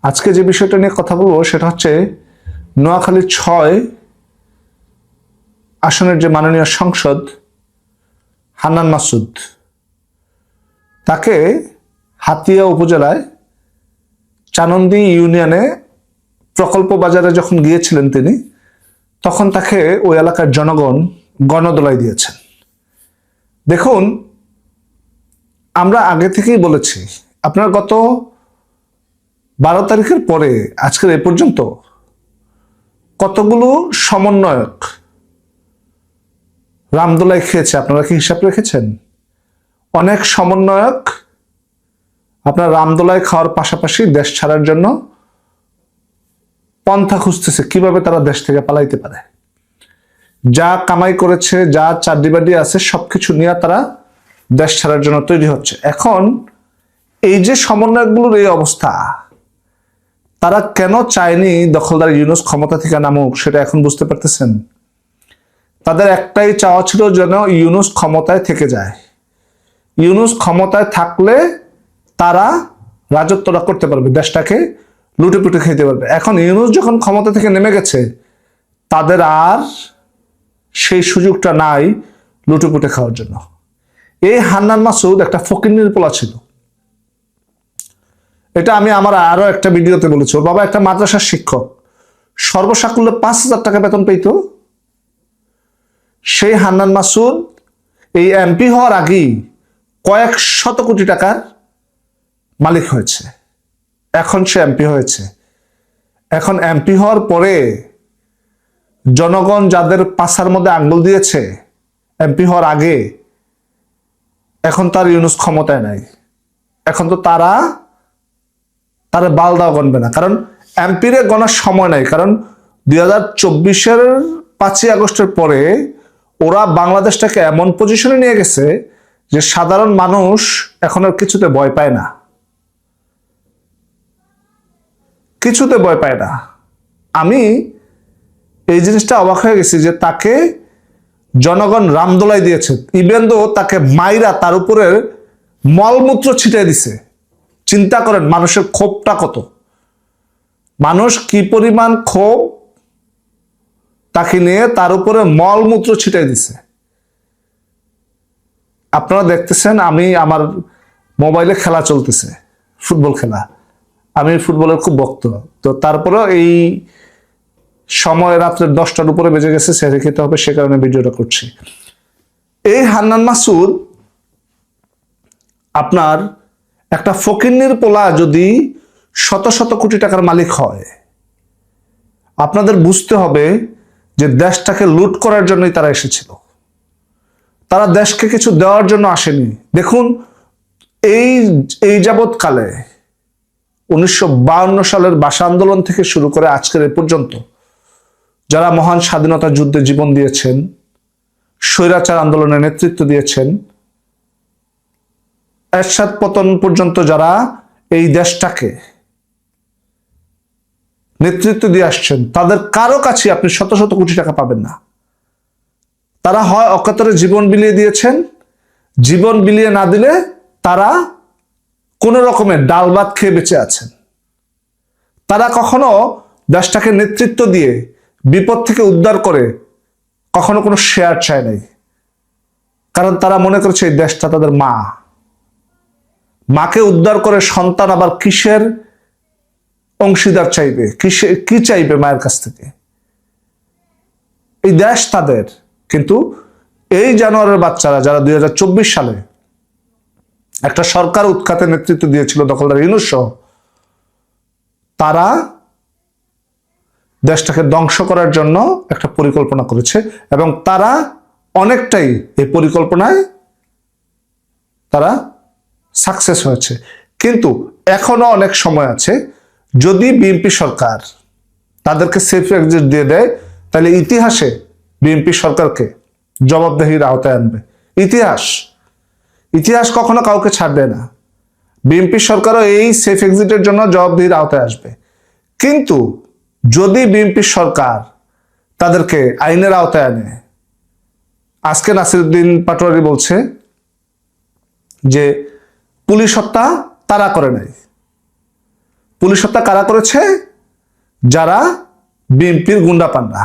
আজকে যে বিষয়টা নিয়ে কথা বলবো সেটা হচ্ছে নোয়াখালী ৬ আসনের যে মাননীয় সংসদ হান্নান মাসুদ, তাকে হাতিয়া উপজেলায় চানন্দি ইউনিয়নে প্রকল্প বাজারে যখন গিয়েছিলেন তিনি, তখন তাকে ওই এলাকার জনগণ গণদোলাই দিয়েছেন। দেখুন, আমরা আগে থেকেই বলেছি, আপনার গত 12 তারিখের পরে আজকের এ পর্যন্ত কতগুলো সমন্বয়ক রামদোলাই খেয়েছে আপনারা কি হিসাব রেখেছেন? অনেক সমন্বয়ক আপনার রামদোলাই খাওয়ার পাশাপাশি দেশ ছাড়ার জন্য পন্থা খুঁজতেছে কিভাবে তারা দেশ থেকে পালাইতে পারে। যা কামাই করেছে, যা চাকরিবাড়ি আছে, সবকিছু নিয়ে তারা দেশ ছাড়ার জন্য তৈরি হচ্ছে। এখন এই যে সমন্বয়কগুলোর এই অবস্থা, তারা কেন চায়নি দখলদার ইউনূস ক্ষমতা থেকে নামুক সেটা এখন বুঝতে পারতেছেন? তাদের একটাই চাওয়া ছিল যেন ইউনূস ক্ষমতায় থেকে যায়। ইউনূস ক্ষমতায় থাকলে তারা রাজত্বটা করতে পারবে, দেশটাকে লুটেপুটে খেতে পারবে। এখন ইউনূস যখন ক্ষমতা থেকে নেমে গেছে, তাদের আর সেই সুযোগটা নাই লুটেপুটে খাওয়ার জন্য। এই হান্নান মাসুদ একটা ফকিন্নির পোলা ছিল। এটা আমি আমার আরো একটা ভিডিওতে বলেছি। ওর বাবা একটা মাদ্রাসার শিক্ষক, সর্বসাকুল্যে 5,000 টাকা বেতন পেত। সেই হান্নান মাসুদ এই এমপি হওয়ার আগেই কয়েক শত কোটি টাকার মালিক হয়েছে। এখন সে এমপি হয়েছে। এখন এমপি হওয়ার পরে জনগণ যাদের পাছার মধ্যে আঙ্গুল দিয়েছে এমপি হওয়ার আগে, এখন তার ইউনূস ক্ষমতায় নাই। এখন তো তারা বাল দাও গণবে না, কারণ এমপিরে গণার সময় নাই। কারণ 2024-এর 5ই আগস্টের পরে ওরা বাংলাদেশটাকে এমন পজিশনে নিয়ে গেছে যে সাধারণ মানুষ এখন আর কিছুতে ভয় পায় না, কিছুতে ভয় পায় না। আমি এই জিনিসটা অবাক হয়ে গেছি যে তাকে জনগণ রামদোলাই দিয়েছে, ইভেন দো তাকে মাইরা তার উপরে মলমূত্র ছিটিয়ে দিছে। চিন্তা করেন মানুষের ক্ষোভটা কত, মানুষ কি পরিমাণ ক্ষোভ তাকে নিয়ে তার উপরে মলমূত্র ছিটিয়ে দিছে। আপনারা দেখতেছেন, আমি আমার মোবাইলে খেলা চলতেছে, ফুটবল খেলা। আমি ফুটবলের খুব ভক্ত, তো তারপরেও এই সময় রাত্রে 10টার উপরে বেজে গেছে, সেরে খেতে হবে, সে কারণে ভিডিওটা করছি। এই হান্নান মাসুদ আপনার একটা ফকিন্নির পোলা যদি শত শত কোটি টাকার মালিক হয়, আপনাদের বুঝতে হবে যে দেশটাকে লুট করার জন্যই তারা এসেছিল। তারা দেশকে কিছু দেওয়ার জন্য আসেনি। দেখুন, এই যাবৎকালে 1952 সালের ভাষা আন্দোলন থেকে শুরু করে আজকের এ পর্যন্ত যারা মহান স্বাধীনতা যুদ্ধে জীবন দিয়েছেন, স্বৈরাচার আন্দোলনে নেতৃত্ব দিয়েছেন, এরশাদ পতন পর্যন্ত যারা এই দেশটাকে নেতৃত্ব দিয়ে আসছেন, তাদের কারো কাছে আপনি শত শত কোটি টাকা পাবেন না। তারা হয় অকাতরে জীবন বিলিয়ে দিয়েছেন, জীবন বিলিয়ে না দিলে তারা কোন রকমের ডাল ভাত খেয়ে বেঁচে আছেন। তারা কখনো দেশটাকে নেতৃত্ব দিয়ে বিপদ থেকে উদ্ধার করে কখনো কোনো শেয়ার চায় নাই, কারণ তারা মনে করেছে এই দেশটা তাদের মা। মাকে উদ্ধার করে সন্তান আবার কিসের অংশীদার চাইবে, কি চাইবে মায়ের কাছ থেকে? এই দেশ তাদের। কিন্তু এই জানোয়ারের বাচ্চারা যারা 2024 সালে একটা সরকার উৎখাতে নেতৃত্ব দিয়েছিল দখলদার ইউনূস সহ, তারা দেশটাকে ধ্বংস করার জন্য একটা পরিকল্পনা করেছে এবং তারা অনেকটাই এই পরিকল্পনায় তারা সাকসেস হয়েছে। কিন্তু এখনো অনেক সময় আছে। যদি বিএনপি সরকার তাদেরকে সেফ এক্সিট দিয়ে দেয়, তাহলে ইতিহাসে বিএনপি সরকারকে জবাবদিহির আওতায় আনবে। ইতিহাস কখনো কাউকে ছাড় দেয় না। বিএনপি সরকারও এই সেফ এক্সিটের জন্য জবাবদিহির আওতায় আসবে। কিন্তু যদি বিএনপি সরকার তাদেরকে আইনের আওতায় আনে, আজকে নাসিরউদ্দিন পাটোয়ারি বলছে যে পুলিশ হত্যা তারা করে নাই, পুলিশ হত্যা কারা করেছে? যারা বিএনপির গুন্ডা পান্ডা,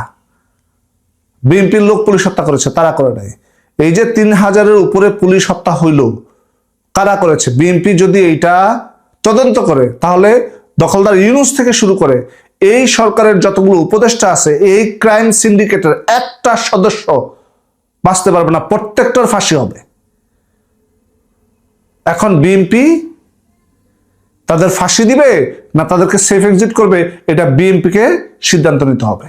বিএনপির লোক পুলিশ হত্যা করেছে, তারা করে নাই। এই যে 3000-এর উপরে পুলিশ হত্যা হইল, কারা করেছে? বিএনপি যদি এইটা তদন্ত করে, তাহলে দখলদার ইউনূস থেকে শুরু করে এই সরকারের যতগুলো উপদেষ্টা আছে, এই ক্রাইম সিন্ডিকেটের একটা সদস্য বাঁচতে পারবে না, প্রত্যেকটার ফাঁসি হবে। এখন বিএনপি তাদের ফাঁসি দিবে না তাদেরকে সেফ এক্সিট করবে, এটা বিএনপিকে সিদ্ধান্ত নিতে হবে।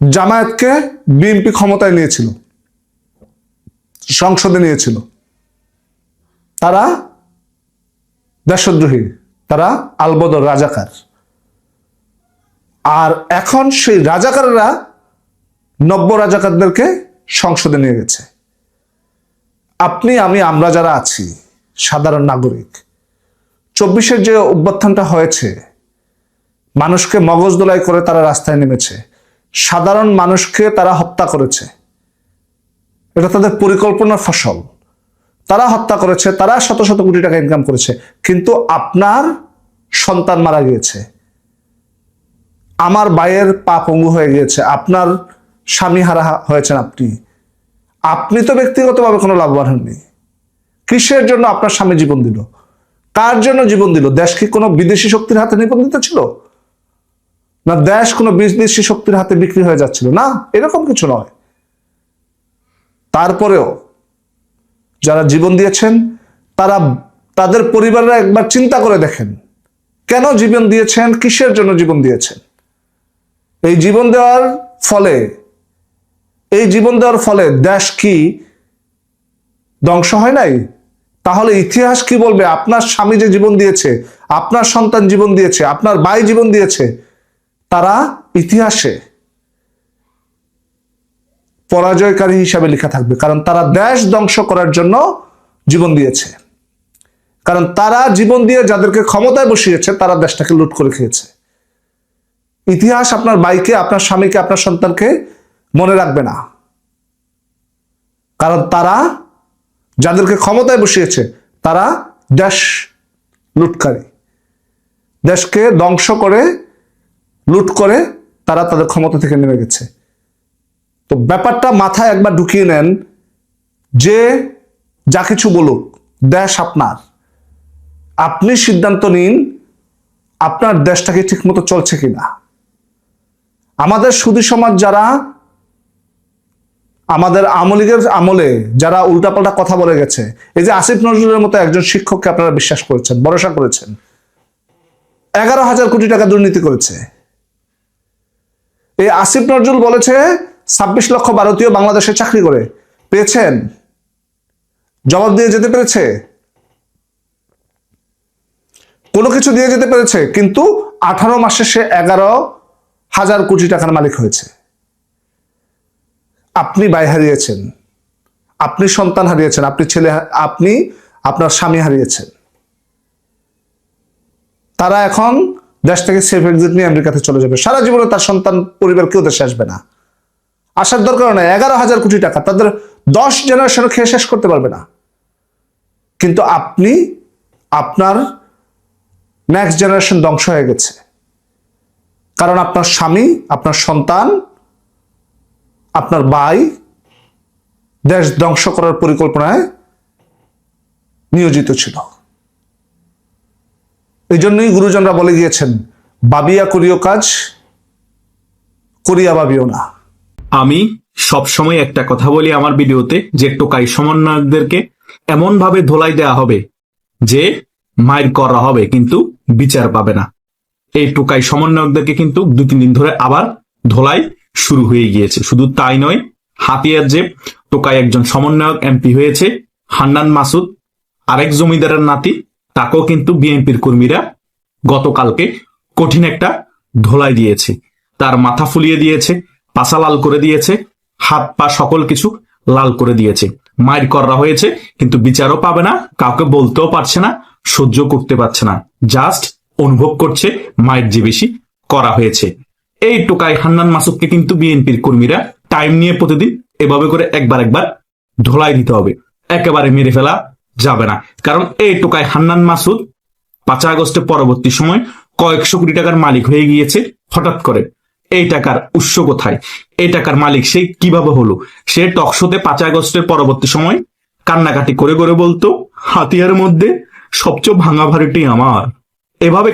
জামায়াতকে বিএনপি ক্ষমতায় নিয়েছিল, সংসদে নিয়েছিল, তারা দেশদ্রোহী, তারা আলবদর রাজাকার। আর এখন সেই রাজাকাররা নব্য রাজাকারদেরকে সংসদে নিয়ে গেছে। আপনি আমি আমরা যারা আছি সাধারণ নাগরিক, 24-এর যে অভ্যুত্থানটা হয়েছে, মানুষকে মগজ দোলাই করে তারা রাস্তায় নেমেছে, সাধারণ মানুষকে তারা হত্যা করেছে, এটা তাদের পরিকল্পনার ফসল। তারা হত্যা করেছে, তারা শত শত কোটি টাকা ইনকাম করেছে, কিন্তু আপনার সন্তান মারা গিয়েছে, আমার ভাইয়ের পা পঙ্গু হয়ে গিয়েছে, আপনার স্বামী হারা হয়েছেন, আপনি তো ব্যক্তিগতভাবে কোনো লাভবান হননি। কিসের জন্য আপনার স্বামী জীবন দিল? কার জন্য জীবন দিল? দেশ কি কোনো বিদেশি শক্তির হাতে নিবন্ধিত ছিল? না দেশ কোনো বিদেশি শক্তির হাতে বিক্রি হয়ে যাচ্ছিল? না, এরকম কিছু নয়। তারপরেও যারা জীবন দিয়েছেন, তারা তাদের পরিবাররা একবার চিন্তা করে দেখেন, কেন জীবন দিয়েছেন, কিসের জন্য জীবন দিয়েছেন। এই জীবন দেওয়ার ফলে দেশ কি ধ্বংস হয় নাই? তাহলে ইতিহাস কি বলবে? আপনার স্বামী যে জীবন দিয়েছে, আপনার সন্তান জীবন দিয়েছে, আপনার ভাই জীবন দিয়েছে, তারা ইতিহাসে পরাজয়কারী হিসাবে লেখা থাকবে, কারণ তারা দেশ ধ্বংস করার জন্য জীবন দিয়েছে। কারণ তারা জীবন দিয়ে যাদেরকে ক্ষমতায় বসিয়েছে, তারা দেশটাকে লুট করে খেয়েছে। ইতিহাস আপনার ভাইকে, আপনার স্বামীকে, আপনার সন্তানকে মনে রাখবে না, কারণ তারা যাদেরকে ক্ষমতায় বসিয়েছে, তারা দেশ লুটকারী, দেশকে ধ্বংস করে লুট করে তারা তাদের ক্ষমতা থেকে নেমে গেছে। তো ব্যাপারটা মাথায় একবার ঢুকিয়ে নেন যে যা কিছু বলুক, দেশ আপনার, আপনি সিদ্ধান্ত নিন আপনার দেশটাকে ঠিকমতো চলছে কিনা। আমাদের সুধী সমাজ যারা আমাদের আমলীগের আমলে যারা উল্টাপাল্টা কথা বলে গেছে, এই যে আসিফ নজরুলের মতো একজন শিক্ষককে আপনারা বিশ্বাস করেছেন, ভরসা করেছেন, 11,000 কোটি টাকা দুর্নীতি করেছে। এই আসিফ নজরুল বলেছে 26 লক্ষ ভারতীয় বাংলাদেশে চাকরি করে, পেয়েছেন? জবাব দিয়ে যেতে পেরেছে? কোনো কিছু দিয়ে যেতে পেরেছে, কিন্তু 18 মাসে সে 11,000 কোটি টাকার মালিক হয়েছে। আপনি ভাই হারিয়েছেন, আপনি সন্তান হারিয়েছেন, আপনি আপনার স্বামী হারিয়েছেন। তারা এখন দেশ থেকে সেফ এক্সিট নিয়ে আমেরিকাতে চলে যাবে, সারা জীবনে তার সন্তান পরিবার কেউ দেশে আসবে না, আসার দরকার নয়। 11,000 কোটি টাকা তাদের 10 জেনারেশন খেয়ে শেষ করতে পারবে না। কিন্তু আপনি, আপনার নেক্সট জেনারেশন ধ্বংস হয়ে গেছে, কারণ আপনার স্বামী, আপনার সন্তান, আপনার ভাই দেশ ধ্বংস করার পরিকল্পনায় নিয়োজিত ছিল। এই জন্যই গুরুজনরা বলে গিয়েছেন, ভাবিয়া করিও কাজ, করিয়া ভাবিও না। আমি সবসময় একটা কথা বলি আমার ভিডিওতে, যে টোকাই সমন্বয়কদেরকে এমন ভাবে ধোলাই দেওয়া হবে যে মাইর করা হবে কিন্তু বিচার পাবে না। এই টোকাই সমন্বয়কদেরকে কিন্তু 2-3 দিন ধরে আবার ধোলাই শুরু হয়ে গিয়েছে। শুধু তাই নয়, হাতিয়ার যে টোকাই একজন সমন্বয়ক এমপি হয়েছে, হান্নান মাসুদ, আরেক জমিদারের নাতি, তাকেও কিন্তু বিএনপির কর্মীরা গতকালকে কঠিন একটা ধোলাই দিয়েছে। তার মাথা ফুলিয়ে দিয়েছে, পাছা লাল করে দিয়েছে, হাত পা সকল কিছু লাল করে দিয়েছে। মাইর করা হয়েছে কিন্তু বিচারও পাবে না, কাউকে বলতেও পারছে না, সহ্য করতে পারছে না, জাস্ট অনুভব করছে মাইর যে বেশি করা হয়েছে। এই টোকাই হান্নান মাসুদকে কিন্তু বিএনপির কর্মীরা টাইম নিয়ে প্রতিদিন এভাবে করে একবার ধোলাই দিতে হবে, একেবারে মেরে ফেলা যাবে না। কারণ এই টোকাই হান্নান মাসুদ 5 আগস্টের পরবর্তী সময় কয়েকশো কোটি টাকার মালিক হয়ে গিয়েছে হঠাৎ করে। এই টাকার উৎস কোথায়, এই টাকার মালিক সে কিভাবে হলো? সে টকশোতে 5 আগস্টের পরবর্তী সময় কান্নাকাটি করে করে বলতো, হাতিয়ার মধ্যে সবচেয়ে ভাঙা বাড়িটি আমার। এভাবে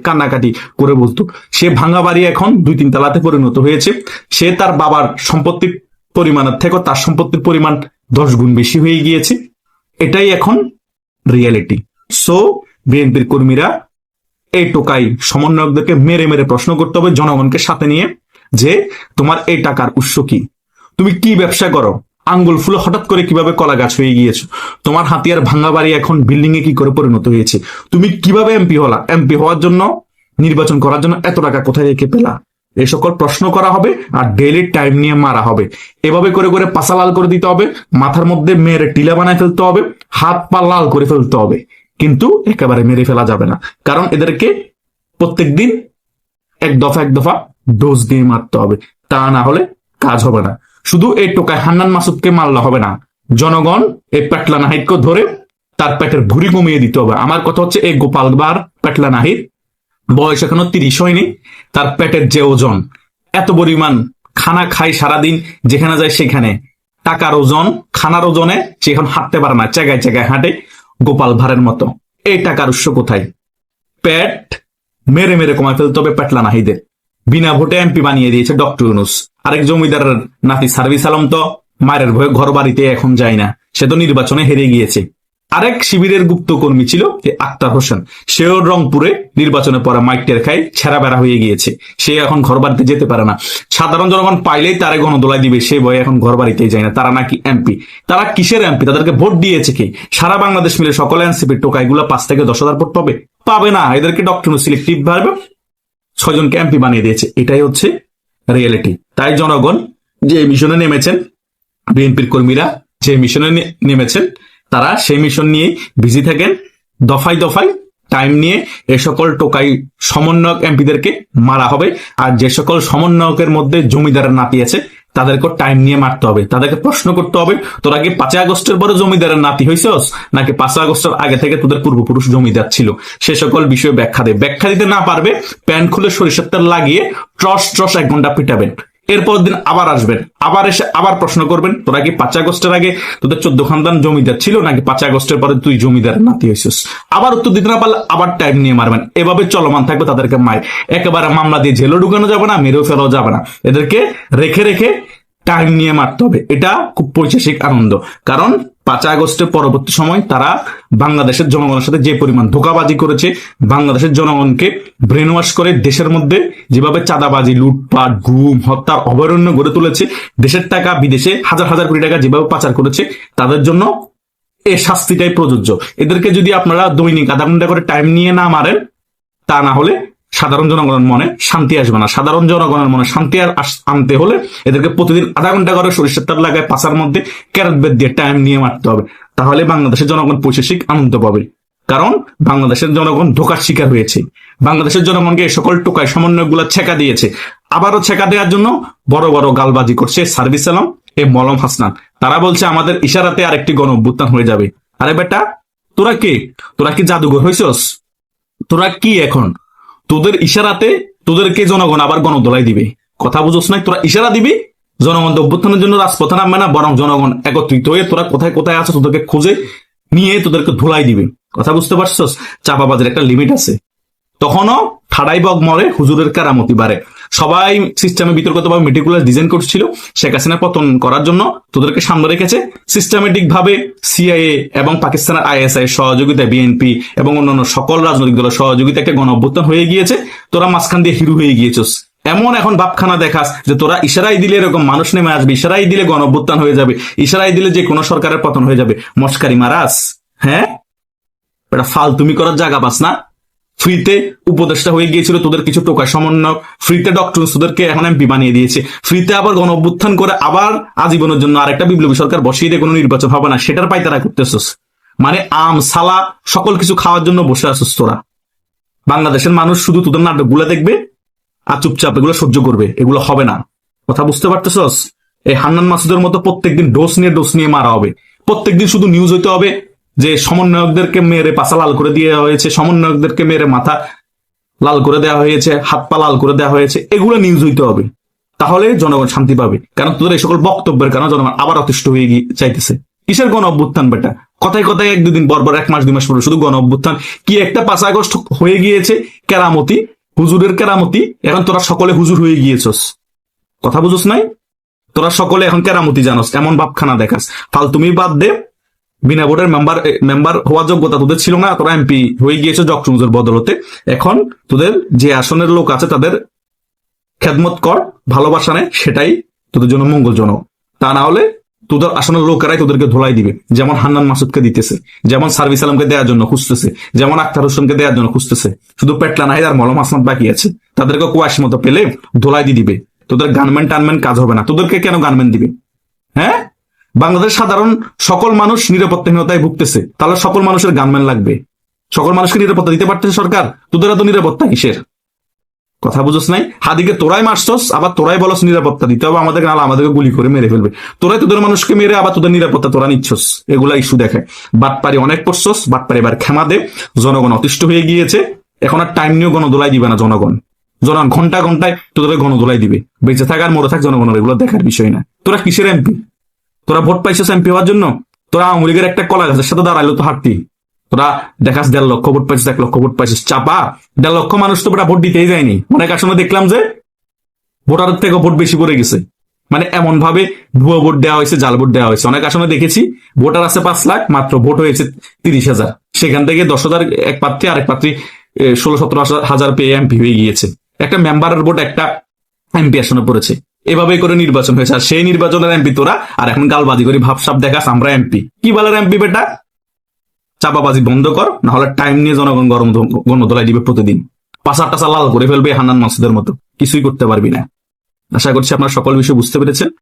কান্নাকাটি করে বলতো। সে ভাঙা বাড়ি এখন 2-3 তলাতে পরিণত হয়েছে। সে তার বাবার সম্পত্তির পরিমাণের থেকে তার সম্পত্তির পরিমাণ 10 গুণ বেশি হয়ে গিয়েছে। এটাই এখন রিয়েলিটি। সো বিএনপির কর্মীরা এই টোকাই সমন্বয়কদেরকে মেরে মেরে প্রশ্ন করতে হবে জনগণকে সাথে নিয়ে, যে তোমার এই টাকার উৎস কি, তুমি কি ব্যবসা করো, আঙ্গুল ফুলে হঠাৎ করে কিভাবে কলা গাছ হয়ে গিয়েছো, তোমার হাতিয়ার ভাঙা বাড়ি এখন বিল্ডিং এ কি করে পরিণত হয়েছে, তুমি কিভাবে এমপি হলা, এমপি হওয়ার জন্য নির্বাচন করার জন্য এত টাকা কোথায় রেখে পেলা, এই সকল প্রশ্ন করা হবে আর ডেইলি টাইম নিয়ে মারা হবে। এভাবে করে করে পাশা লাল করে দিতে হবে, মাথার মধ্যে মেরে টিলা বানায় ফেলতে হবে, হাত পা লাল করে ফেলতে হবে, কিন্তু একেবারে মেরে ফেলা যাবে না। কারণ এদেরকে প্রত্যেকদিন এক দফা ডোজ দিয়ে মারতে হবে, তা না হলে কাজ হবে না। শুধু এই টোকায় হান্নান মাসুদকে মারলে হবে না, জনগণ এই পেটলা নাহিদকে ধরে তার পেটের ভুঁড়ি কমিয়ে দিতে হবে। আমার কথা হচ্ছে এই গোপালবার পেটলা নাহিদ বয়স এখনো 30 হয়নি, তার পেটের যে ওজন, এত পরিমাণ খানা খায় সারাদিন, যেখানে যায় সেখানে টাকার ওজন, খানার ওজনে সে এখন হাঁটতে পারে না, জায়গায় জায়গায় হাঁটে গোপাল ভাড়ের মতো। এই টাকার উৎস কোথায়? পেট মেরে মেরে কমায় ফেলতে হবে পেটলা নাহিদের। বিনা ভোটে এমপি বানিয়ে দিয়েছে ডক্টর ইউনূস। আরেক জমিদারের নাতি সার্ভিস আলম তো মায়ের ভয়ে ঘর বাড়িতে এখন যায় না, সে তো নির্বাচনে হেরে গিয়েছে। আরেক শিবিরের গুপ্ত কর্মী ছিল আক্তার হোসেন, সেও রংপুরে নির্বাচনের পরে মাইকটের খায় ছেঁড়া বেড়া হয়ে গিয়েছে, সে এখন ঘর বাড়িতে যেতে পারে না। সাধারণ জনগণ পাইলেই তারে গণদোলাই দিবে, সে ভয়ে এখন ঘর বাড়িতেই যায় না। তারা নাকি এমপি, তারা কিসের এমপি? তাদেরকে ভোট দিয়েছে কি? সারা বাংলাদেশ মিলে সকল এনসিপির টোকাইগুলো 5 থেকে 10,000 ভোট পাবে না। এদেরকে ডক্টর সিলেক্টিভ ভাবে 6 জনকে এমপি বানিয়ে দিয়েছে। এটাই হচ্ছে রিয়েলিটি। তাই জনগণ যে মিশনে নেমেছেন, বিএনপির কর্মীরা যে মিশনে নেমেছেন, তারা সেই মিশন নিয়ে বিজি থাকেন। দফায় দফায় টাইম নিয়ে এ সকল টোকাই সমন্বয়ক এমপিদেরকে মারা হবে। আর যে সকল সমন্বয়কের মধ্যে জমিদারের নাতি আছে, তাদেরকে টাইম নিয়ে মারতে হবে। তাদেরকে প্রশ্ন করতে হবে, তোরা কি 5 আগস্টের পরে জমিদারের নাতি হয়েছস, নাকি 5 আগস্টের আগে থেকে তোদের পূর্বপুরুষ জমিদার ছিল? সে সকল বিষয়ে ব্যাখ্যা দিতে না পারবে, প্যান্ট খুলে সরিষার তেল লাগিয়ে ট্রস 1 ঘন্টা পিটাবেন। এরপর দিন আবার আসবেন, আবার এসে আবার প্রশ্ন করবেন, তোরা কি 5 আগস্টের আগে তোদের 14 খানদান জমিদার ছিল, নাকি 5 আগস্টের পরে তুই জমিদারের নাতি হয়েছিস? আবার উত্তর দিতে না পারলে আবার টাইম নিয়ে মারবেন। এভাবে চলমান থাকবে তাদেরকে মায়। একেবারে মামলা দিয়ে জেলে ঢুকানো যাবে না, মেরেও ফেলাও যাবে না। এদেরকে রেখে রেখে টাইম নিয়ে মারতে হবে। এটা খুব পৈশাসিক আনন্দ। কারণ 5 আগস্টের পরবর্তী সময় তারা বাংলাদেশের জনগণের সাথে যে পরিমাণ ধোঁকাবাজি করেছে, বাংলাদেশের জনগণকে ব্রেন ওয়াশ করে দেশের মধ্যে যেভাবে চাঁদাবাজি, লুটপাট, গুম, হত্যার অভয়ারণ্য গড়ে তুলেছে, দেশের টাকা বিদেশে হাজার হাজার কোটি টাকা যেভাবে পাচার করেছে, তাদের জন্য এই শাস্তিটাই প্রযোজ্য। এদেরকে যদি আপনারা দৈনিক আধা ঘন্টা করে টাইম নিয়ে না মারেন, তা না হলে সাধারণ জনগণের মনে শান্তি আসবে না। সাধারণ জনগণের মনে শান্তি আনতে হলে এদেরকে প্রতিদিন আধা ঘন্টা করে সরিষার তেল লাগায় পাশার মধ্যে ক্যারট বেদ দিয়ে টাইম নিয়ে মারতে হবে। তাহলে বাংলাদেশের জনগণ পৈশাসিক আনন্দ পাবে। কারণ বাংলাদেশের জনগণ ধোঁকার শিকার হয়েছে। বাংলাদেশের জনগণকে এই সকল টোকায় সমন্বয়গুলো ছেকা দিয়েছে। আবারও ছেকা দেওয়ার জন্য বড় বড় গালবাজি করছে সার্ভিস আলম, মলম হাসনান। তারা বলছে আমাদের ইশারাতে আরেকটি গণ অভ্যুত্থান হয়ে যাবে। আরে বেটা, তোরা কে? তোরা কি জাদুঘর হয়েছস? তোরা কি এখন? তোদের ইশারাতে তোদেরকে জনগণ আবার গণদোলাই দিবে। কথা বুঝোস না? তোরা ইশারা দিবি, জনগণ অভ্যুত্থানের জন্য রাজপথে নামবে না, বরং জনগণ একত্রিত হয়ে তোরা কোথায় কোথায় আছো তোদেরকে খুঁজে নিয়ে তোদেরকে ধুলাই দিবে। কথা বুঝতে পারছস? চাপাবাজের একটা লিমিট আছে। তখনও ঠাড়াই বগ মরে, হুজুরের কারামতি বাড়ে। সবাই সিস্টেমে বিতর্কিতভাবে মেটিকুলাস ডিজাইন করছিল শেখ হাসিনা পতন করার জন্য, তোদেরকে সামনে রেখেছে। সিস্টেমেটিক ভাবে সিআইএ এবং পাকিস্তানের আইএসআই সহযোগিতায় বিএনপি এবং অন্যান্য সকল রাজনৈতিক দলের সহযোগিতা একটা গণ অভ্যুত্থান হয়ে গিয়েছে। তোরা মাঝখান দিয়ে হিরো হয়ে গিয়েছিস। এমন এখন ভাবখানা দেখাস যে তোরা ইশারাই দিলে এরকম মানুষ নেমে আসবে, ইশারাই দিলে গণ অভ্যুত্থান হয়ে যাবে, ইশারাই দিলে যে কোনো সরকারের পতন হয়ে যাবে। মস্কারি মারাস? হ্যাঁ, এটা ফালতুমি করার জায়গা পাস না। ফ্রিতে উপদেষ্টা হয়ে গিয়েছিল তোদের কিছু টোকা সমন্বয়ক, ফ্রিতে ডক্টর তোদেরকে এখন এমপি বানিয়ে দিয়েছে, ফ্রিতে আবার গণ অভ্যুত্থান করে আবার আজীবনের জন্য আরেকটা বিপ্লবী সরকার বসিয়ে দিয়ে কোনো নির্বাচন হবে না, সেটার পায়তারা করতেছস। মানে আম সালা সকল কিছু খাওয়ার জন্য বসে আসছিস তোরা। বাংলাদেশের মানুষ শুধু তোদের নাটকগুলো দেখবে আর চুপচাপ এগুলো সহ্য করবে। এগুলো হবে না। কথা বুঝতে পারতেছস? এই হান্নান মাসুদের মতো প্রত্যেকদিন ডোজ নিয়ে মারা হবে। প্রত্যেকদিন শুধু নিউজ হইতে হবে যে সমন্বয়কদেরকে মেরে পাছা লাল করে দেওয়া হয়েছে, সমন্বয়কদেরকে মেরে মাথা লাল করে দেওয়া হয়েছে, হাত পা লাল করে দেওয়া হয়েছে, এগুলো নিউজ হইতে হবে, তাহলে জনগণ শান্তি পাবে। কারণ তোদের এই সকল বক্তব্যের কারণে জনগণ আবার অতিষ্ঠ হয়ে চাইতেছে। কিসের গণ অভ্যুত্থান বেটা? কথায় কথায় 1-2 দিন পর 1 মাস 2 মাস পরে শুধু গণ অভ্যুত্থান। কি একটা 5 আগস্ট হয়ে গিয়েছে কেরামতি, হুজুরের কেরামতি, এখন তোরা সকলে হুজুর হয়ে গিয়েছস। কথা বুঝোস নাই? তোরা সকলে এখন কেরামতি জানোস, এমন ভাবখানা দেখাস। ফালতুমি বাদ দে, বিনা ভোটের মেম্বার হওয়ার যোগ্যতা তোদের ছিল না, তোরা এমপি হয়ে গিয়েছে ডক্টর বদলতে। এখন তোদের যে আসনের লোক আছে তাদের খেদমত কর, ভালোবাসা নে, সেটাই তোদের জন্য মঙ্গলজনক। তা না হলে তোদের আসনের লোকেরাই তোদেরকে ধোলাই দিবে, যেমন হান্নান মাসুদকে দিতেছে, যেমন সার্ভিস আলমকে দেওয়ার জন্য খুঁজতেছে, যেমন আক্তার হোসেনকে দেওয়ার জন্য খুঁজতেছে। শুধু পেটলা নাহিদ আর মলম হাসনাত বাকি আছে, তাদেরকে কুয়াশ মতো পেলে ধোলাই দিয়ে দিবে। তোদের গানমেন্ট টানমেন্ট কাজ হবে না। তোদেরকে কেন গানমেন্ট দিবে? হ্যাঁ, বাংলাদেশ সাধারণ সকল মানুষ নিরাপত্তাহীনতায় ভুগতেছে, তাহলে সকল মানুষের গানম্যান লাগবে। সকল মানুষকে নিরাপত্তা দিতে পারতেছে সরকার, তোদের এত নিরাপত্তা কিসের? কথা বুঝোস নাই? হাদিকে তোরাই মারছস, আবার তোরাই বলস নিরাপত্তা দিতে হবে আমাদের, নাহলে আমাদেরকে গুলি করে মেরে ফেলবে। তোরাই তোদের মানুষকে মেরে আবার তোদের নিরাপত্তা তোরা নিচ্ছস, এগুলা ইস্যু দেখায়। বাটপারি অনেক করছস, বাটপারি এবার ক্ষমা দে। জনগণ অতিষ্ঠ হয়ে গিয়েছে, এখন আর টাইম নিয়েও গণদোলাই দিবে না জনগণ। জনগণ ঘন্টা ঘন্টায় তোদের গণদোলাই দিবে। বেঁচে থাক আর মরে থাক জনগণের এগুলো দেখার বিষয় না। তোরা কিসের এমপি? তোরা ভোট পাইছিস এমপি হওয়ার জন্য? তোরা আওয়ামী লীগের একটা কলা গাছের সাথে দাঁড়াইলো তো হাঁটতি। তোরা দেখাস 1.5 লক্ষ ভোট পাইছিস, 1 লক্ষ ভোট পাইছিস, চাপা। 1.5 লক্ষ মানুষ তো ভোট দিতেই যায়নি। অনেক আসনে দেখলাম যে ভোটারের থেকে ভোট বেশি পড়ে গেছে, মানে এমন ভাবে ভুয়ো ভোট দেওয়া হয়েছে, জাল ভোট দেওয়া হয়েছে। অনেক আসনে দেখেছি ভোটার আছে 5 লাখ, মাত্র ভোট হয়েছে 30,000। সেখান থেকে 10,000 এক প্রার্থী, আরেক প্রার্থী 16-17 হাজার পেয়ে এমপি হয়ে গিয়েছে। একটা মেম্বারের ভোট একটা এমপি আসনে পড়েছে। এভাবে করে নির্বাচন হয়েছে, আর সেই নির্বাচনের এমপি তোরা। আর এখন গালবাজি করে ভাবসাব দেখাস আমরা এমপি। কি বলার এমপি বেটা? চাপাবাজি বন্ধ কর, না হলে টাইম নিয়ে জনগণ গণদোলাই দিবে প্রতিদিন। পাশা টাসা লাল করে ফেলবে হান্নান মাসুদের মতো, কিছুই করতে পারবি না। আশা করছি আপনারা সকল বিষয় বুঝতে পেরেছেন।